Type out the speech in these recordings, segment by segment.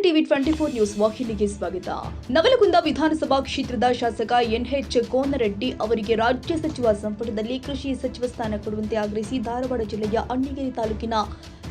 TV 24 news ವಾಹಿನಿಗೆ ಸ್ವಾಗತ. ನವಲಗುಂದ ವಿಧಾನಸಭಾ ಕ್ಷೇತ್ರದ ಶಾಸಕ ಎನ್ಎಚ್ ಕೋನರೆಡ್ಡಿ ಅವರಿಗೆ ರಾಜ್ಯ ಸಚಿವ ಸಂಪುಟದಲ್ಲಿ ಕೃಷಿ ಸಚಿವ ಸ್ಥಾನ ಕೊಡುವಂತೆ ಆಗ್ರಹಿಸಿ ಧಾರವಾಡ ಜಿಲ್ಲೆಯ ಅಣ್ಣಿಗೇರಿ ತಾಲೂಕಿನ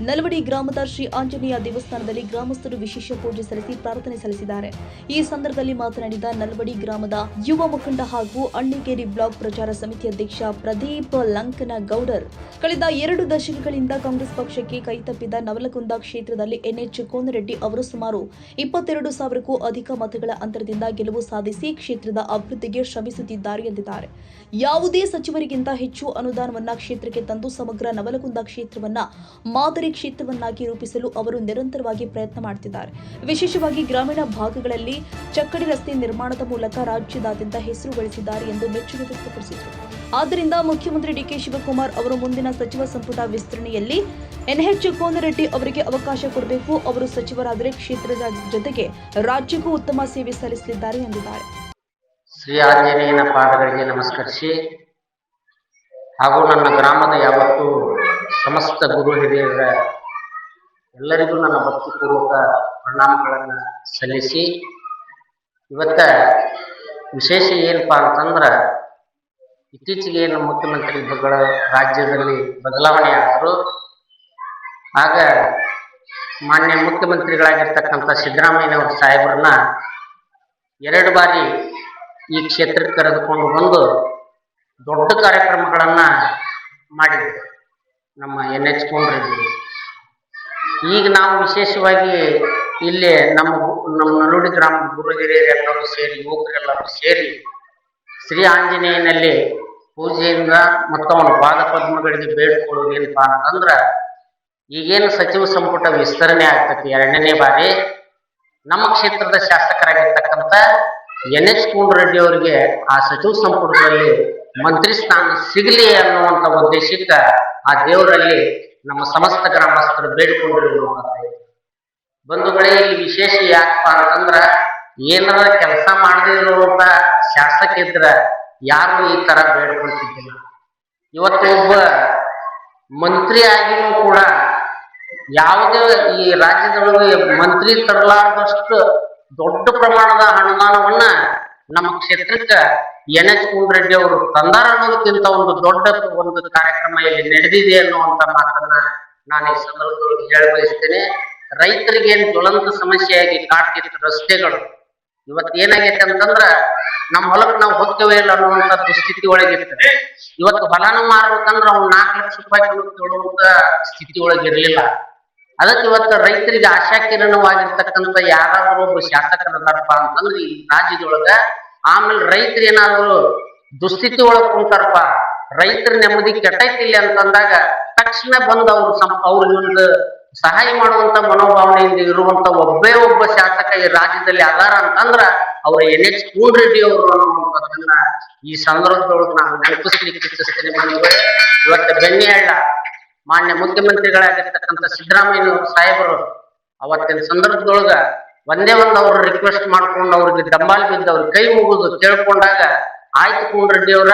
ನಲವಡಿ ಗ್ರಾಮದ ಶ್ರೀ ಆಂಜನೇಯ ದೇವಸ್ಥಾನದಲ್ಲಿ ಗ್ರಾಮಸ್ಥರು ವಿಶೇಷ ಪೂಜೆ ಸಲ್ಲಿಸಿ ಪ್ರಾರ್ಥನೆ ಸಲ್ಲಿಸಿದ್ದಾರೆ. ಈ ಸಂದರ್ಭದಲ್ಲಿ ಮಾತನಾಡಿದ ನಲವಡಿ ಗ್ರಾಮದ ಯುವ ಮುಖಂಡ ಹಾಗೂ ಅಣ್ಣಿಗೇರಿ ಬ್ಲಾಕ್ ಪ್ರಚಾರ ಸಮಿತಿ ಅಧ್ಯಕ್ಷ ಪ್ರದೀಪ್ ಲಂಕನಗೌಡರ್, ಕಳೆದ 2 ದಶಕಗಳಿಂದ ಕಾಂಗ್ರೆಸ್ ಪಕ್ಷಕ್ಕೆ ಕೈತಪ್ಪಿದ ನವಲಗುಂದ ಕ್ಷೇತ್ರದಲ್ಲಿ ಎನ್ಎಚ್ ಕೋನರೆಡ್ಡಿ ಅವರು ಸುಮಾರು 22,000ಕ್ಕೂ ಅಧಿಕ ಮತಗಳ ಅಂತರದಿಂದ ಗೆಲುವು ಸಾಧಿಸಿ ಕ್ಷೇತ್ರದ ಅಭಿವೃದ್ಧಿಗೆ ಶ್ರಮಿಸುತ್ತಿದ್ದಾರೆ ಎಂದಿದ್ದಾರೆ. ಯಾವುದೇ ಸಚಿವರಿಗಿಂತ ಹೆಚ್ಚು ಅನುದಾನವನ್ನ ಕ್ಷೇತ್ರಕ್ಕೆ ತಂದು ಸಮಗ್ರ ನವಲಗುಂದ ಕ್ಷೇತ್ರವನ್ನ ಮಾದರಿ ಕ್ಷೇತ್ರವನ್ನಾಗಿ ರೂಪಿಸಲು ಅವರು ನಿರಂತರವಾಗಿ ಪ್ರಯತ್ನ ಮಾಡುತ್ತಿದ್ದಾರೆ. ವಿಶೇಷವಾಗಿ ಗ್ರಾಮೀಣ ಭಾಗಗಳಲ್ಲಿ ಚಕ್ಕಡಿ ರಸ್ತೆ ನಿರ್ಮಾಣದ ಮೂಲಕ ರಾಜ್ಯದಾದ್ಯಂತ ಹೆಸರು ಗಳಿಸಿದ್ದಾರೆ ಎಂದು ಮೆಚ್ಚುಗೆ ವ್ಯಕ್ತಪಡಿಸಿದರು. ಆದ್ದರಿಂದ ಮುಖ್ಯಮಂತ್ರಿ ಡಿಕೆ ಶಿವಕುಮಾರ್ ಅವರು ಮುಂದಿನ ಸಚಿವ ಸಂಪುಟ ವಿಸ್ತರಣೆಯಲ್ಲಿ ಎನ್ಎಚ್ ಕೋನರೆಡ್ಡಿ ಅವರಿಗೆ ಅವಕಾಶ ಕೊಡಬೇಕು. ಅವರು ಸಚಿವರಾದರೆ ಕ್ಷೇತ್ರದ ಜೊತೆಗೆ ರಾಜ್ಯಕ್ಕೂ ಉತ್ತಮ ಸೇವೆ ಸಲ್ಲಿಸಲಿದ್ದಾರೆ ಎಂದಿದ್ದಾರೆ. ಶ್ರೀ ಆಂಜನೇಯನ ಪಾದಗಳಿಗೆ ನಮಸ್ಕರಿಸಿ ಹಾಗೂ ನನ್ನ ಗ್ರಾಮದ ಯಾವತ್ತು ಸಮಸ್ತ ಗುರು ಹಿರಿಯರ ಎಲ್ಲರಿಗೂ ನನ್ನ ಭಕ್ತಿಪೂರ್ವಕ ಪ್ರಣಾಮಗಳನ್ನು ಸಲ್ಲಿಸಿ, ಇವತ್ತ ವಿಶೇಷ ಏನಪ್ಪ ಅಂತಂದ್ರೆ, ಇತ್ತೀಚೆಗೆ ನಮ್ಮ ಮುಖ್ಯಮಂತ್ರಿಗಳ ರಾಜ್ಯದಲ್ಲಿ ಬದಲಾವಣೆ ಆದರು. ಆಗ ಮಾನ್ಯ ಮುಖ್ಯಮಂತ್ರಿಗಳಾಗಿರ್ತಕ್ಕಂಥ ಸಿದ್ದರಾಮಯ್ಯನವರ ಸಾಹೇಬರನ್ನ 2 ಬಾರಿ ಈ ಕ್ಷೇತ್ರಕ್ಕೆ ಕರೆದುಕೊಂಡು ಬಂದು ದೊಡ್ಡ ಕಾರ್ಯಕ್ರಮಗಳನ್ನ ಮಾಡಿದ್ರು ನಮ್ಮ ಎನ್ಎಚ್ ಕೋನರೆಡ್ಡಿ. ಈಗ ನಾವು ವಿಶೇಷವಾಗಿ ಇಲ್ಲಿ ನಮ್ಮ ನಲವಡಿ ಗ್ರಾಮದ ಗುರು ಹಿರಿಯರೆಲ್ಲರೂ ಸೇರಿ, ಯುವಕರೆಲ್ಲರೂ ಸೇರಿ ಶ್ರೀ ಆಂಜನೇಯನಲ್ಲಿ ಪೂಜೆಯಿಂದ ಮತ್ತು ಅವನ ಪಾದ ಪದ್ಮಗಳಿಗೆ ಬೇಡಿಕೊಳ್ಳೋದು ಏನಪ್ಪಾ ಅಂತಂದ್ರ, ಈಗೇನು ಸಚಿವ ಸಂಪುಟ ವಿಸ್ತರಣೆ ಆಗ್ತೈತಿ 2ನೇ ಬಾರಿ, ನಮ್ಮ ಕ್ಷೇತ್ರದ ಶಾಸಕರಾಗಿರ್ತಕ್ಕಂಥ ಎನ್ಎಚ್ ಕೋನರೆಡ್ಡಿ ಅವರಿಗೆ ಆ ಸಚಿವ ಸಂಪುಟದಲ್ಲಿ ಮಂತ್ರಿ ಸ್ಥಾನ ಸಿಗಲಿ ಅನ್ನುವಂಥ ಉದ್ದೇಶಕ್ಕೆ ಆ ದೇವರಲ್ಲಿ ನಮ್ಮ ಸಮಸ್ತ ಗ್ರಾಮಸ್ಥರು ಬೇಡಿಕೊಂಡಿರುವಂಥದ್ದು. ಬಂಧುಗಳೇ, ಇಲ್ಲಿ ವಿಶೇಷ ಯಾಕಪ್ಪ ಅಂತಂದ್ರ, ಏನಾರ ಕೆಲಸ ಮಾಡದೇ ಇರುವಂತ ಶಾಸಕ ಇದ್ರ ಯಾರು ಈ ತರ ಬೇಡ್ಕೊಳ್ತಿದ್ದಿಲ್ಲ. ಇವತ್ತು ಒಬ್ಬ ಮಂತ್ರಿ ಆಗಿನೂ ಕೂಡ ಯಾವುದೇ ಈ ರಾಜ್ಯದೊಳಗೆ ಮಂತ್ರಿ ತರಲಾರದಷ್ಟು ದೊಡ್ಡ ಪ್ರಮಾಣದ ಅನುದಾನವನ್ನ ನಮ್ಮ ಕ್ಷೇತ್ರಕ್ಕೆ ಎನ್ಎಚ್ ಕೋನರೆಡ್ಡಿ ಅವರು ತಂದಾರ ಅನ್ನೋದಕ್ಕಿಂತ ಒಂದು ಕಾರ್ಯಕ್ರಮ ಇಲ್ಲಿ ನಡೆದಿದೆ ಅನ್ನುವಂತ ಮಾತನ್ನ ನಾನು ಈ ಸಂದರ್ಭದಲ್ಲಿ ಹೇಳ ಬಯಸ್ತೇನೆ. ರೈತರಿಗೆ ಏನು ಜ್ವಲಂತ ಸಮಸ್ಯೆಯಾಗಿ ಕಾಡ್ತಿತ್ತು ರಸ್ತೆಗಳು, ಇವತ್ತು ಏನಾಗೈತೆ ಅಂತಂದ್ರ ನಮ್ಮ ಹೊಲಕ್ಕೆ ನಾವು ಹೋಗ್ತೇವೆ ಇಲ್ಲ ಅನ್ನುವಂತ ದುಸ್ಥಿತಿ ಒಳಗಿರ್ತದೆ. ಇವತ್ತು ಹೊಲನ ಮಾರ್ಬೇಕಂದ್ರೆ ಅವ್ನು 4 ಲಕ್ಷ ರೂಪಾಯಿ ಕೊಡುವಂತ ಸ್ಥಿತಿ ಒಳಗಿರ್ಲಿಲ್ಲ. ಅದಕ್ಕೆ ಇವತ್ತು ರೈತರಿಗೆ ಆಶಾಕಿರಣವಾಗಿರ್ತಕ್ಕಂಥ ಯಾರಾದ್ರೂ ಒಬ್ಬ ಶಾಸಕರದಾರಪ್ಪ ಅಂತಂದ್ರೆ ಈ ರಾಜ್ಯದೊಳಗ, ಆಮೇಲೆ ರೈತರು ಏನಾದ್ರು ದುಸ್ಥಿತಿ ಒಳಗ್ ಕುಂತಾರಪ್ಪ, ರೈತರ ನೆಮ್ಮದಿ ಕೆಟ್ಟೈತಿಲ್ಲ ಅಂತಂದಾಗ ತಕ್ಷಣ ಬಂದು ಅವ್ರಿಗೆ ಸಹಾಯ ಮಾಡುವಂತ ಮನೋಭಾವನೆಯಿಂದ ಇರುವಂತ ಒಬ್ಬ ಶಾಸಕ ಈ ರಾಜ್ಯದಲ್ಲಿ ಅದಾರ ಅಂತಂದ್ರ ಅವ್ರ ಎನ್ಎಚ್ ಕೋನರೆಡ್ಡಿ ಅವರು ಅನ್ನುವಂಥದ್ದನ್ನ ಈ ಸಂದರ್ಭದೊಳಗೆ ನಾನು ನೆನಪಿಸ್ಲಿಕ್ಕೆ ಇಚ್ಛಿಸ್ತೇನೆ. ಇವತ್ತು ಬೆಣ್ಣೆಹಳ್ಳ ಮಾನ್ಯ ಮುಖ್ಯಮಂತ್ರಿಗಳಾಗಿರ್ತಕ್ಕಂಥ ಸಿದ್ದರಾಮಯ್ಯನವರ ಸಾಹೇಬರು ಅವತ್ತಿನ ಸಂದರ್ಭದೊಳಗ ಒಂದೇ ಅವ್ರ ರಿಕ್ವೆಸ್ಟ್ ಮಾಡ್ಕೊಂಡು ಅವ್ರಿಗೆ ಡಂಬಾಲ್ ಬಿದ್ದು ಅವ್ರ ಕೈ ಮುಗಿದು ಕೇಳ್ಕೊಂಡಾಗ, ಆಯ್ತು ಕೋನರೆಡ್ಡಿ ಅವರ,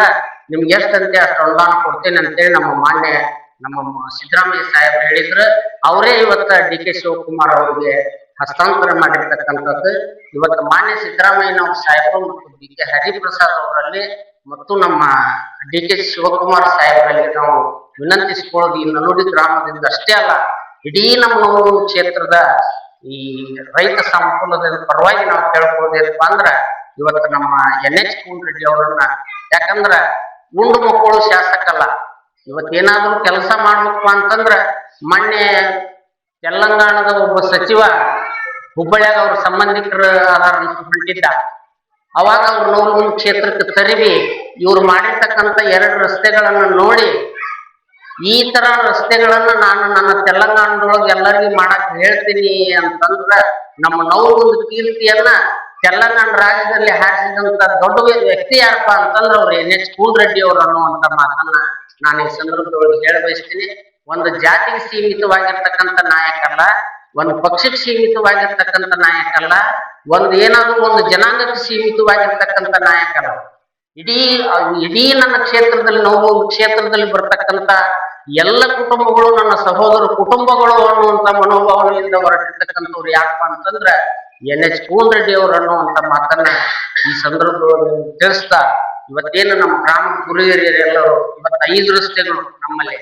ನಿಮ್ಗೆ ಎಷ್ಟಂತೆ ಅಷ್ಟು ಅನುದಾನ ಕೊಡ್ತೇನೆ ಅಂತೇಳಿ ನಮ್ಮ ಸಿದ್ದರಾಮಯ್ಯ ಸಾಹೇಬರು ಹೇಳಿದ್ರು. ಅವರೇ ಇವತ್ತ ಡಿ ಕೆ ಶಿವಕುಮಾರ್ ಅವರಿಗೆ ಹಸ್ತಾಂತರ ಮಾಡಿರ್ತಕ್ಕಂಥದ್ದು. ಇವತ್ತು ಮಾನ್ಯ ಸಿದ್ದರಾಮಯ್ಯನವರ ಸಾಹೇಬರು ಮತ್ತು ಡಿ ಕೆ ಹರಿಪ್ರಸಾದ್ ಅವರಲ್ಲಿ ಮತ್ತು ನಮ್ಮ ಡಿ ಕೆ ಶಿವಕುಮಾರ್ ಸಾಹೇಬರಲ್ಲಿ ನಾವು ವಿನಂತಿಸಿಕೊಳ್ಳೋದು, ಈ ನಲವಡಿ ಗ್ರಾಮದಿಂದ ಅಷ್ಟೇ ಅಲ್ಲ, ಇಡೀ ನಮ್ಮ ನವಲಗುಂದ ಕ್ಷೇತ್ರದ ಈ ರೈತ ಸಂಕುಲದ ಪರವಾಗಿ ನಾವು ಕೇಳ್ಕೊಳ್ಳೋದೇನಪ್ಪ ಅಂದ್ರ, ಇವತ್ತು ನಮ್ಮ ಎನ್ಎಚ್ ಕೋನರೆಡ್ಡಿ ಅವರನ್ನ, ಯಾಕಂದ್ರ ಉಂಡು ಮಕ್ಕಳು ಶಾಸಕಲ್ಲ, ಇವತ್ತೇನಾದ್ರೂ ಕೆಲಸ ಮಾಡ್ಬೇಕಪ್ಪ ಅಂತಂದ್ರ, ಮೊನ್ನೆ ತೆಲಂಗಾಣದ ಒಬ್ಬ ಸಚಿವ ಹುಬ್ಬಳ್ಳಿಯಾಗ ಅವ್ರ ಸಂಬಂಧಿಕರು ಆಧಾರ ಹೊಂಟಿದ್ದ. ಅವಾಗ ಅವ್ರು ನವಲಗುಂದ ಕ್ಷೇತ್ರಕ್ಕೆ ತರಿವಿ ಇವ್ರು ಮಾಡಿರ್ತಕ್ಕಂಥ 2 ರಸ್ತೆಗಳನ್ನ ನೋಡಿ, ಈ ತರ ರಸ್ತೆಗಳನ್ನ ನಾನು ನನ್ನ ತೆಲಂಗಾಣದೊಳಗೆ ಎಲ್ಲರಿಗೂ ಮಾಡಕ್ ಹೇಳ್ತೀನಿ ಅಂತಂದ್ರ, ನಮ್ಮ ನವಲಗುಂದ ಕೀರ್ತಿಯನ್ನ ತೆಲಂಗಾಣ ರಾಜ್ಯದಲ್ಲಿ ಹಾರಿಸಿದಂತ ದೊಡ್ಡ ವ್ಯಕ್ತಿ ಯಾರಪ್ಪ ಅಂತಂದ್ರೆ ಅವ್ರು ಎನ್ಎಚ್ ಕೋನರೆಡ್ಡಿ ಅವರು ಅನ್ನುವಂತ ಮಾತನ್ನ ನಾನು ಈ ಸಂದರ್ಭದೊಳಗೆ ಹೇಳ ಬಯಸ್ತೀನಿ. ಒಂದು ಜಾತಿಗೆ ಸೀಮಿತವಾಗಿರ್ತಕ್ಕಂಥ ನಾಯಕ ಅಲ್ಲ, ಒಂದು ಪಕ್ಷಕ್ಕೆ ಸೀಮಿತವಾಗಿರ್ತಕ್ಕಂಥ ನಾಯಕ ಅಲ್ಲ, ಏನಾದ್ರೂ ಒಂದು ಜನಾಂಗಕ್ಕೆ ಸೀಮಿತವಾಗಿರ್ತಕ್ಕಂಥ ನಾಯಕ ಅಲ್ಲ. ಇಡೀ ನನ್ನ ಕ್ಷೇತ್ರದಲ್ಲಿ ನವಲಗುಂದ ಕ್ಷೇತ್ರದಲ್ಲಿ ಬರ್ತಕ್ಕಂತ ಎಲ್ಲ ಕುಟುಂಬಗಳು ನನ್ನ ಸಹೋದರ ಕುಟುಂಬಗಳು ಅನ್ನುವಂತ ಮನೋಭಾವನೆಯಿಂದ ಹೊರಟಿರ್ತಕ್ಕಂಥವ್ರು ಯಾಕಪ್ಪ ಅಂತಂದ್ರ NH ಕೋನರೆಡ್ಡಿ ಅವರು ಅನ್ನುವಂತ ಮಾತನ್ನ ಈ ಸಂದರ್ಭದೊಳಗೆ ತಿಳಿಸ್ತಾ, ಇವತ್ತೇನು ನಮ್ಮ ಗ್ರಾಮದ ಗುರು ಹಿರಿಯರೆಲ್ಲರೂ ಇವತ್ತು 5 ರಸ್ತೆಗಳು ನಮ್ಮಲ್ಲಿ,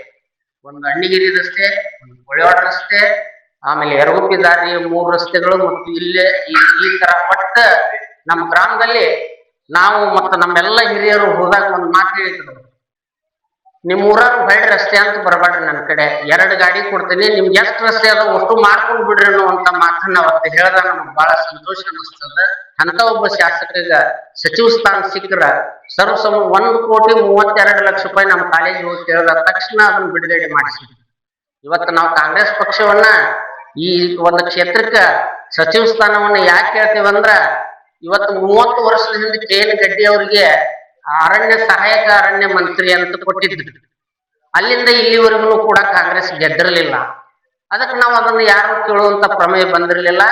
ಒಂದು ಅಣ್ಣಿಗಿರಿ ರಸ್ತೆ, ಒಂದು ಕೊಳೆವಾಡ ರಸ್ತೆ, ಆಮೇಲೆ ಯರಗುಪ್ಪಿ ದಾರಿಯ 3 ರಸ್ತೆಗಳು, ಮತ್ತು ಇಲ್ಲೇ ಈ ತರ ಒಟ್ಟ ನಮ್ಮ ಗ್ರಾಮದಲ್ಲಿ ನಾವು ಮತ್ತು ನಮ್ಮೆಲ್ಲ ಹಿರಿಯರು ಹೋದಾಗ ಒಂದು ಮಾತು ಹೇಳಿದ್ರು, ನಿಮ್ಮ ಊರಾಗ ಹೊಳ್ಳಿ ರಸ್ತೆ ಅಂತ ಬರಬೇಡ್ರಿ, ನನ್ನ ಕಡೆ 2 ಗಾಡಿ ಕೊಡ್ತೀನಿ, ನಿಮ್ಗೆ ಎಷ್ಟು ರಸ್ತೆ ಅದ ಅಷ್ಟು ಮಾಡ್ಕೊಂಡು ಬಿಡ್ರಿ ಅನ್ನುವಂತ ಮಾತನ್ನ ಅವತ್ತು ಹೇಳ್ದ ನಮ್ಗೆ ಬಹಳ ಸಂತೋಷ ಅನಿಸ್ತದ. ಅಂತ ಒಬ್ಬ ಶಾಸಕಗ ಸಚಿವ ಸ್ಥಾನ ಸಿಕ್ಕರ ಸರ್ವಸಮ 1,32,00,000 ನಮ್ಮ ಕಾಲೇಜಿಗೆ ಹೋಗಿ ಕೇಳಿದ ತಕ್ಷಣ ಅದನ್ನ ಬಿಡುಗಡೆ ಮಾಡಿಸಿದ್ವಿ. ಇವತ್ತು ನಾವು ಕಾಂಗ್ರೆಸ್ ಪಕ್ಷವನ್ನ ಈ ಒಂದು ಕ್ಷೇತ್ರಕ್ಕ ಸಚಿವ ಸ್ಥಾನವನ್ನ ಯಾಕೆ ಹೇಳ್ತೇವಂದ್ರ, ಇವತ್ತು 30 ವರ್ಷದ ಹಿಂದೆ KN ಗಡ್ಡಿ ಅವರಿಗೆ ಅರಣ್ಯ ಸಹಾಯಕ ಅರಣ್ಯ ಮಂತ್ರಿ ಅಂತ ಕೊಟ್ಟಿದ್ರು. ಅಲ್ಲಿಂದ ಇಲ್ಲಿವರೆಗೂ ಕೂಡ ಕಾಂಗ್ರೆಸ್ ಗೆದ್ದಿರಲಿಲ್ಲ. ಅದಕ್ಕೆ ನಾವು ಅದನ್ನು ಯಾರು ಕೇಳುವಂತ ಪ್ರಮೇಯ ಬಂದಿರಲಿಲ್ಲ.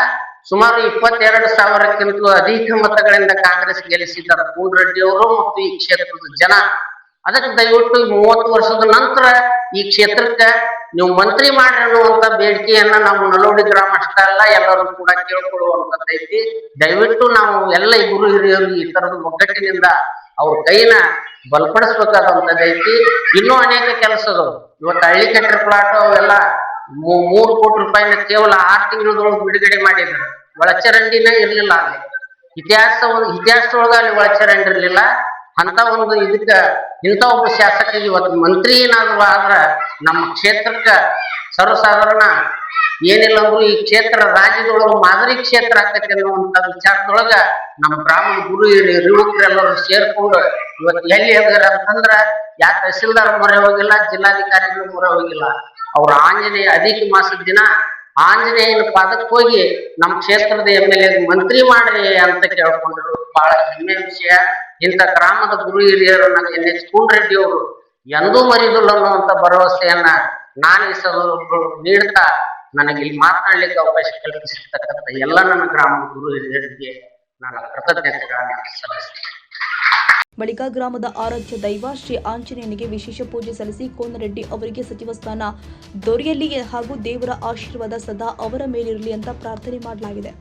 ಸುಮಾರು 22,000ಕ್ಕಿಂತ ಅಧಿಕ ಮತಗಳಿಂದ ಕಾಂಗ್ರೆಸ್ ಗೆಲ್ಲಿಸಿದ್ದಾರೆ ಕೋನರೆಡ್ಡಿ ಅವರು ಮತ್ತು ಈ ಕ್ಷೇತ್ರದ ಜನ. ಅದಕ್ಕೆ ದಯವಿಟ್ಟು 30 ವರ್ಷದ ನಂತರ ಈ ಕ್ಷೇತ್ರಕ್ಕೆ ನೀವು ಮಂತ್ರಿ ಮಾಡ್ರಿ ಅನ್ನುವಂತ ಬೇಡಿಕೆಯನ್ನ ನಾವು ನಲೋಡಿ ಗ್ರಾಮ ಅಷ್ಟೇ ಅಲ್ಲ ಎಲ್ಲರೂ ಕೂಡ ಕೇಳ್ಕೊಳ್ಳುವಂತದ್ದೈತಿ. ದಯವಿಟ್ಟು ನಾವು ಎಲ್ಲ ಈ ಗುರು ಹಿರಿಯರು ಈ ತರದ ಒಗ್ಗಟ್ಟಿನಿಂದ ಅವ್ರ ಕೈನ ಬಲಪಡಿಸ್ಬೇಕಾದಂತದೈತಿ. ಇನ್ನೂ ಅನೇಕ ಕೆಲಸಗಳು, ಇವತ್ತು ಹಳ್ಳಿ ಕಟ್ಟಡ ಪ್ಲಾಟ್ ಅವೆಲ್ಲ 3 ಕೋಟಿ ರೂಪಾಯಿನ ಕೇವಲ 6 ತಿಂಗಳದೊಳಗೆ ಬಿಡುಗಡೆ ಮಾಡಿದ್ರು. ಒಳಚರಂಡಿನ ಇರ್ಲಿಲ್ಲ ಅಲ್ಲಿ, ಇತಿಹಾಸದೊಳಗ ಅಲ್ಲಿ ಒಳಚರಂಡಿ ಇರ್ಲಿಲ್ಲ. ಅಂತ ಒಂದು ಇದಕ್ಕ ಇಂಥ ಒಬ್ಬ ಶಾಸಕ ಇವತ್ತು ಮಂತ್ರಿ ಏನಾದ್ರು ಆದ್ರ ನಮ್ಮ ಕ್ಷೇತ್ರಕ್ಕ ಸರ್ವಸಾಧಾರಣ ಏನಿಲ್ಲ ಅಂದ್ರು ಈ ಕ್ಷೇತ್ರ ರಾಜ್ಯದೊಳಗ ಮಾದರಿ ಕ್ಷೇತ್ರ ಆಗ್ತೈತೆ ಅನ್ನುವಂತ ವಿಚಾರದೊಳಗ ನಮ್ಮ ಬ್ರಾಹ್ಮಣ ಗುರು ಯುವಕರೆಲ್ಲರೂ ಸೇರ್ಕೊಂಡು ಇವತ್ತು ಎಲ್ಲಿ ಹೋಗ್ಯಾರ ಅಂತಂದ್ರ ಯಾ ತಹಸೀಲ್ದಾರ್ ಮೊರೆ ಹೋಗಿಲ್ಲ, ಜಿಲ್ಲಾಧಿಕಾರಿಗಳು ಮೊರೆ ಹೋಗಿಲ್ಲ. ಅವ್ರ ಆಂಜನೇಯ ಅಧಿಕ ಮಾಸದ ದಿನ ಆಂಜನೇಯನ ಪಾದಕ್ಕೆ ಹೋಗಿ ನಮ್ಮ ಕ್ಷೇತ್ರದ MLA ಮಂತ್ರಿ ಮಾಡ್ರಿ ಅಂತ ಕೇಳ್ಕೊಂಡ್ರು. ಬಹಳ ಹೆಮ್ಮೆ ವಿಷಯ. ಇಂಥ ಗ್ರಾಮದ ಗುರು ಹಿರಿಯರು ನನ್ನ NH ಕೋನರೆಡ್ಡಿ ಅವರು ಎಂದೂ ಮರಿದಿಲ್ಲ ಅನ್ನುವಂತ ಭರವಸೆಯನ್ನ ನಾನು ಈ ನೀಡ್ತಾ ನನಗೆ ಇಲ್ಲಿ ಮಾತನಾಡ್ಲಿಕ್ಕೆ ಅವಕಾಶ ಕಲ್ಪಿಸಿರ್ತಕ್ಕಂಥ ಎಲ್ಲ ನನ್ನ ಗ್ರಾಮದ ಗುರು ಹಿರಿಯರಿಗೆ ನಾನು ಕೃತಜ್ಞತೆಗಳನ್ನು ಸಲ್ಲಿಸ್ತೇನೆ. ಬಳಿಕ ಗ್ರಾಮದ ಆರಾಧ್ಯ ದೈವ ಶ್ರೀ ಆಂಜನೇಯನಿಗೆ ವಿಶೇಷ ಪೂಜೆ ಸಲ್ಲಿಸಿ ಕೋನರೆಡ್ಡಿ ಅವರಿಗೆ ಸಚಿವ ಸ್ಥಾನ ದೊರೆಯಲಿ ಹಾಗೂ ದೇವರ ಆಶೀರ್ವಾದ ಸದಾ ಅವರ ಮೇಲಿರಲಿ ಅಂತ ಪ್ರಾರ್ಥನೆ ಮಾಡಲಾಗಿದೆ.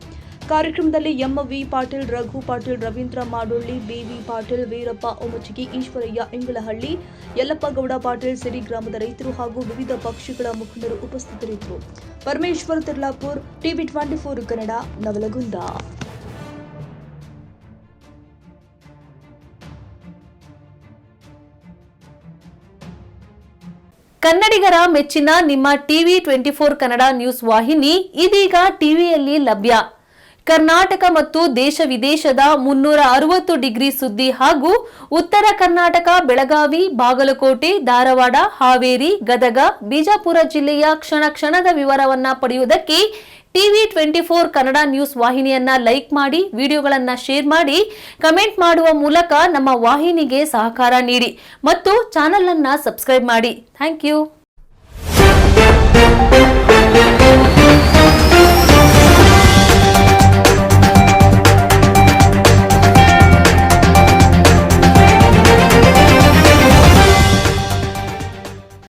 ಕಾರ್ಯಕ್ರಮದಲ್ಲಿ MV ಪಾಟೀಲ್, ರಘು ಪಾಟೀಲ್, ರವೀಂದ್ರ ಮಾಡೊಳ್ಳಿ, BV ಪಾಟೀಲ್, ವೀರಪ್ಪ ಒಮಚಗಿ, ಈಶ್ವರಯ್ಯ ಇಂಗಳಹಳ್ಳಿ, ಯಲ್ಲಪ್ಪ ಗೌಡ ಪಾಟೀಲ್, ಸಿರಿ ಗ್ರಾಮದ ರೈತರು ಹಾಗೂ ವಿವಿಧ ಪಕ್ಷಗಳ ಮುಖಂಡರು ಉಪಸ್ಥಿತರಿದ್ದರು. ಪರಮೇಶ್ವರ್ ತಿರ್ಲಾಪುರ್, TV24 ಕನ್ನಡ, ನವಲಗುಂದ. ಕನ್ನಡಿಗರ ಮೆಚ್ಚಿನ ನಿಮ್ಮ TV24 ಕನ್ನಡ ನ್ಯೂಸ್ ವಾಹಿನಿ ಇದೀಗ ಟಿವಿಯಲ್ಲಿ ಲಭ್ಯ. ಕರ್ನಾಟಕ ಮತ್ತು ದೇಶ ವಿದೇಶದ 360 ಡಿಗ್ರಿ ಸುದ್ದಿ ಹಾಗೂ ಉತ್ತರ ಕರ್ನಾಟಕ, ಬೆಳಗಾವಿ, ಬಾಗಲಕೋಟೆ, ಧಾರವಾಡ, ಹಾವೇರಿ, ಗದಗ, ಬಿಜಾಪುರ ಜಿಲ್ಲೆಯ ಕ್ಷಣ ಕ್ಷಣದ ವಿವರವನ್ನ ಪಡೆಯುವುದಕ್ಕೆ TV24 ಕನ್ನಡ ನ್ಯೂಸ್ ವಾಹಿನಿಯನ್ನ ಲೈಕ್ ಮಾಡಿ, ವಿಡಿಯೋಗಳನ್ನ ಶೇರ್ ಮಾಡಿ, ಕಮೆಂಟ್ ಮಾಡುವ ಮೂಲಕ ನಮ್ಮ ವಾಹಿನಿಗೆ ಸಹಕಾರ ನೀಡಿ ಮತ್ತು ಚಾನೆಲ್ ಅನ್ನ ಸಬ್ಸ್ಕ್ರೈಬ್ ಮಾಡಿ. Thank you.